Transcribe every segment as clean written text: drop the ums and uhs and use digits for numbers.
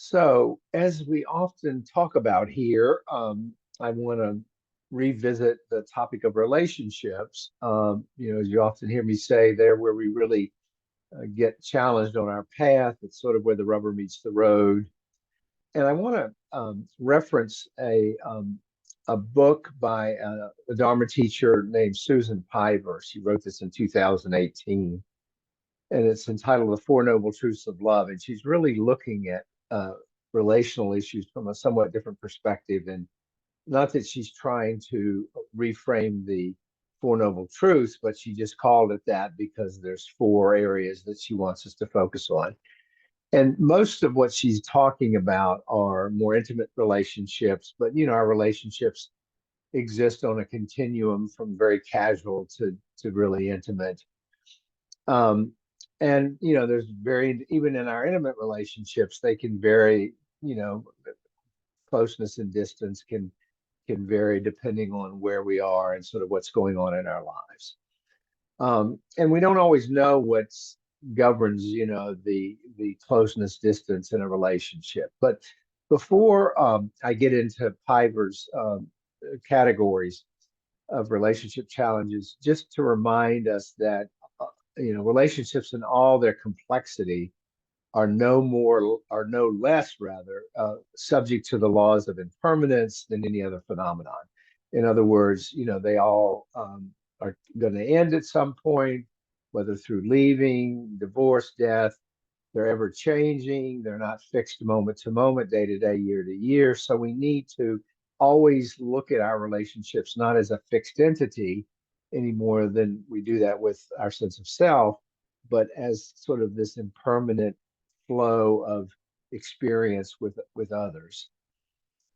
So, as we often talk about here, I want to revisit the topic of relationships. As you often hear me say, there where we really get challenged on our path, it's sort of where the rubber meets the road. And I want to reference a book by a Dharma teacher named Susan Piver. She wrote this in 2018, and it's entitled The Four Noble Truths of Love. And she's really looking at relational issues from a somewhat different perspective. And not that she's trying to reframe the Four Noble Truths, but she just called it that because there's four areas that she wants us to focus on. And most of what she's talking about are more intimate relationships, but our relationships exist on a continuum from very casual to really intimate. Um, and there's very even in our intimate relationships, they can vary. You know, closeness and distance can vary depending on where we are and sort of what's going on in our lives. And we don't always know what governs, the closeness distance in a relationship. But before I get into Piver's categories of relationship challenges, just to remind us that relationships in all their complexity are no less rather subject to the laws of impermanence than any other phenomenon. In other words, they all are going to end at some point, whether through leaving, divorce, death. They're ever changing. They're not fixed moment to moment, day to day, year to year. So we need to always look at our relationships not as a fixed entity any more than we do that with our sense of self, but as sort of this impermanent flow of experience with others.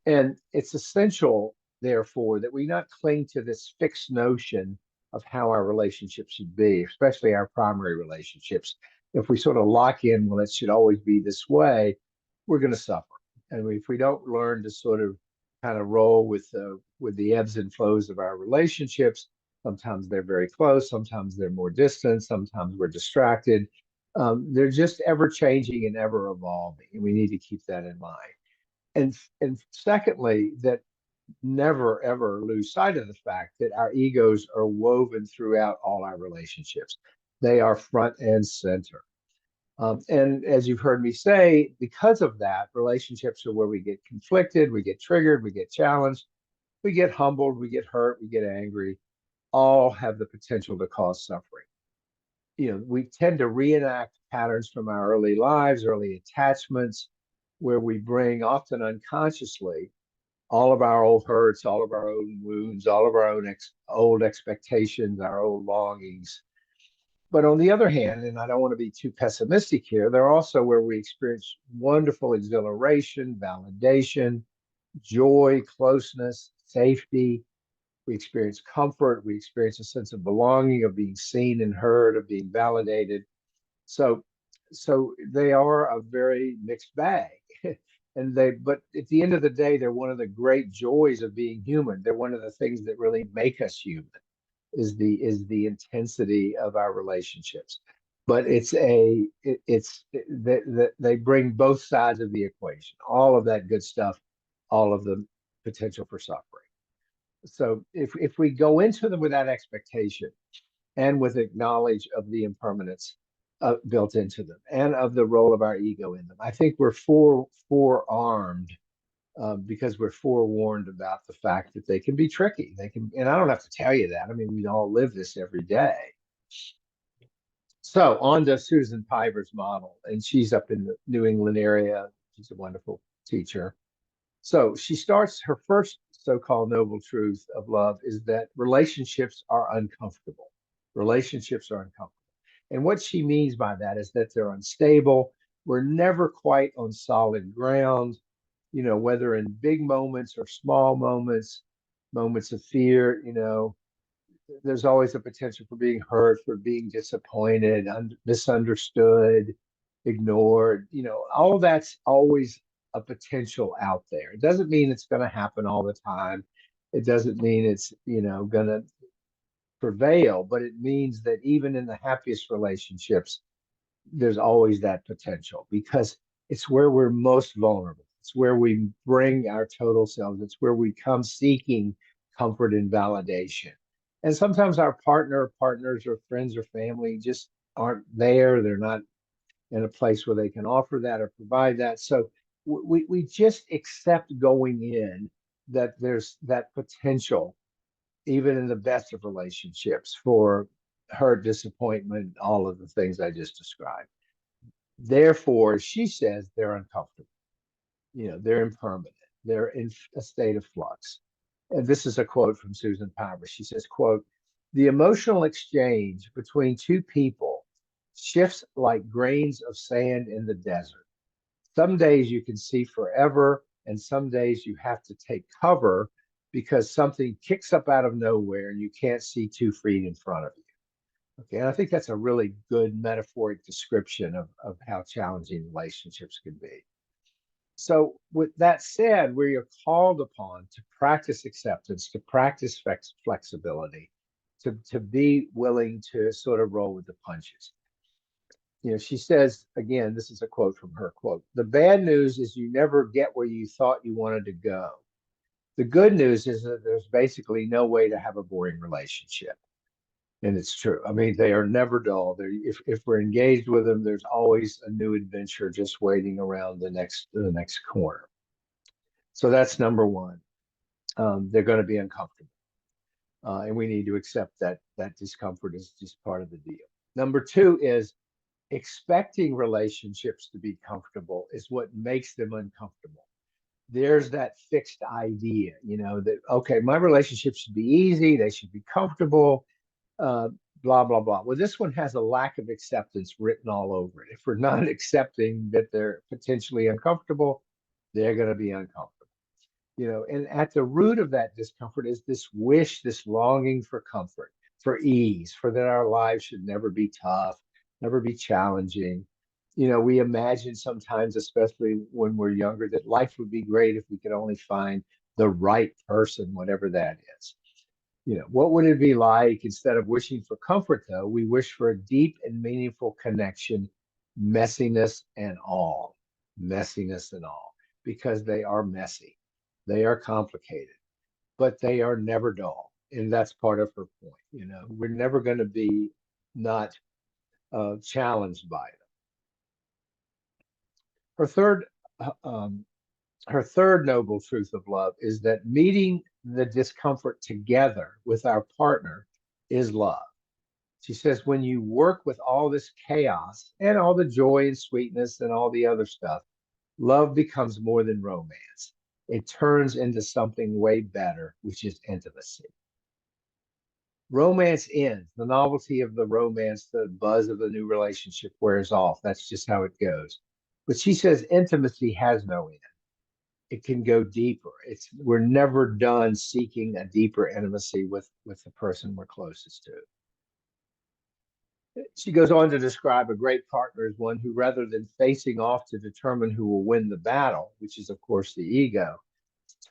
And it's essential, therefore, that we not cling to this fixed notion of how our relationships should be, especially our primary relationships. If we sort of lock in, well, it should always be this way, we're going to suffer. And if we don't learn to sort of kind of roll with the ebbs and flows of our relationships, sometimes they're very close, sometimes they're more distant, sometimes we're distracted. They're just ever changing and ever evolving, and we need to keep that in mind. And secondly, that never ever lose sight of the fact that our egos are woven throughout all our relationships. They are front and center. And as you've heard me say, because of that, relationships are where we get conflicted, we get triggered, we get challenged, we get humbled, we get hurt, we get angry, all have the potential to cause suffering. We tend to reenact patterns from our early lives, early attachments, where we bring often unconsciously all of our old hurts, all of our own wounds, all of our own old expectations, our old longings. But on the other hand, and I don't want to be too pessimistic here, they're also where we experience wonderful exhilaration, validation, joy, closeness, safety. We experience comfort. We experience a sense of belonging, of being seen and heard, of being validated. So, so they are a very mixed bag. But at the end of the day, they're one of the great joys of being human. They're one of the things that really make us human is the intensity of our relationships. But that they bring both sides of the equation, all of that good stuff, all of the potential for suffering. So if we go into them with that expectation and with a knowledge of the impermanence built into them and of the role of our ego in them, I think we're forearmed because we're forewarned about the fact that they can be tricky. They can, and I don't have to tell you that. I mean, we all live this every day. So on to Susan Piver's model, and she's up in the New England area. She's a wonderful teacher. So she starts her first so-called noble truth of love is that relationships are uncomfortable. Relationships are uncomfortable. And what she means by that is that they're unstable. We're never quite on solid ground, whether in big moments or small moments, moments of fear, there's always a potential for being hurt, for being disappointed, misunderstood, ignored. All of that's always a potential out there. It doesn't mean it's going to happen all the time. It doesn't mean it's, going to prevail, but it means that even in the happiest relationships, there's always that potential because It's where we're most vulnerable. It's where we bring our total selves. It's where we come seeking comfort and validation. And sometimes our partners, or friends or family just aren't there. They're not in a place where they can offer that or provide that. So we just accept going in that there's that potential, even in the best of relationships, for hurt, disappointment, all of the things I just described. Therefore, she says they're uncomfortable. They're impermanent. They're in a state of flux. And this is a quote from Susan Powers. She says, quote, "The emotional exchange between two people shifts like grains of sand in the desert. Some days you can see forever, and some days you have to take cover because something kicks up out of nowhere and you can't see 2 feet in front of you." Okay, and I think that's a really good metaphoric description of how challenging relationships can be. So, with that said, we are called upon to practice acceptance, to practice flexibility, to be willing to sort of roll with the punches. She says, again, this is a quote from her quote, "The bad news is you never get where you thought you wanted to go. The good news is that there's basically no way to have a boring relationship." And it's true. I mean, they are never dull. If we're engaged with them, there's always a new adventure just waiting around the next corner. So that's number one. They're going to be uncomfortable, and we need to accept that discomfort is just part of the deal. Number two is expecting relationships to be comfortable is what makes them uncomfortable. There's that fixed idea, that, okay, my relationship should be easy, they should be comfortable, uh, blah, blah, blah. Well, this one has a lack of acceptance written all over it. If we're not accepting that they're potentially uncomfortable, they're going to be uncomfortable. And at the root of that discomfort is this wish, this longing for comfort, for ease, for that our lives should never be tough, never be challenging. We imagine sometimes, especially when we're younger, that life would be great if we could only find the right person, whatever that is. What would it be like, instead of wishing for comfort, though, we wish for a deep and meaningful connection, messiness and all, because they are messy, they are complicated, but they are never dull. And that's part of her point. We're never going to be not challenged by them. Her third, uh, um, her third noble truth of love is that meeting the discomfort together with our partner is love. She says, when you work with all this chaos and all the joy and sweetness and all the other stuff, love becomes more than romance. It turns into something way better, which is intimacy. Romance ends. The novelty of the romance, the buzz of the new relationship wears off. That's just how it goes. But she says intimacy has no end. It can go deeper. We're never done seeking a deeper intimacy with the person we're closest to. She goes on to describe a great partner as one who, rather than facing off to determine who will win the battle, which is, of course, the ego,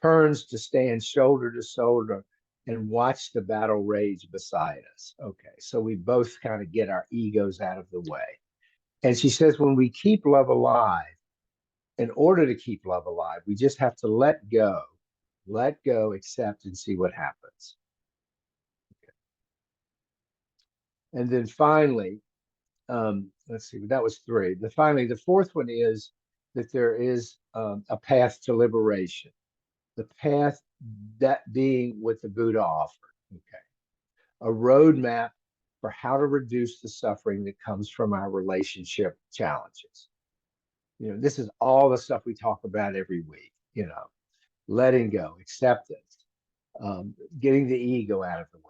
turns to stand shoulder to shoulder and watch the battle rage beside us. Okay, so we both kind of get our egos out of the way. And she says, when we keep love alive, in order to keep love alive, we just have to let go, accept, and see what happens. Okay. And then finally, let's see, that was three. The fourth one is that there is a path to liberation. The path, that being what the Buddha offered. Okay, a roadmap for how to reduce the suffering that comes from our relationship challenges. This is all the stuff we talk about every week. Letting go, acceptance, getting the ego out of the way.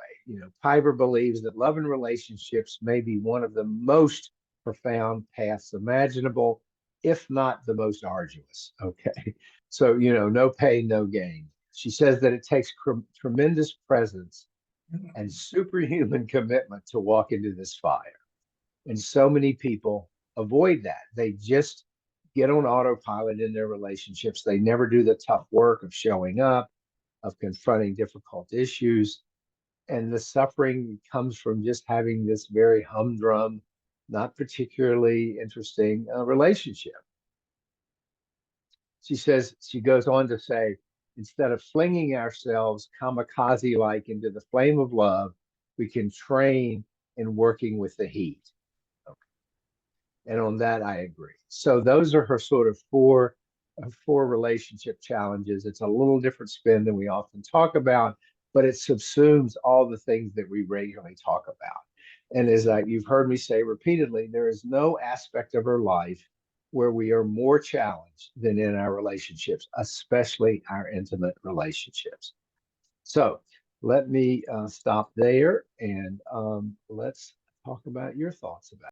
Piper believes that love and relationships may be one of the most profound paths imaginable, if not the most arduous. Okay. So, no pain, no gain. She says that it takes tremendous presence and superhuman commitment to walk into this fire. And so many people avoid that. They just get on autopilot in their relationships. They never do the tough work of showing up, of confronting difficult issues. And the suffering comes from just having this very humdrum, not particularly interesting relationship. she goes on to say, instead of flinging ourselves kamikaze like into the flame of love, we can train in working with the heat. Okay. And on that, I agree. So those are her sort of four relationship challenges. It's a little different spin than we often talk about, but it subsumes all the things that we regularly talk about. And as you've heard me say repeatedly, there is no aspect of her life where we are more challenged than in our relationships, especially our intimate relationships. So let me stop there and let's talk about your thoughts about it.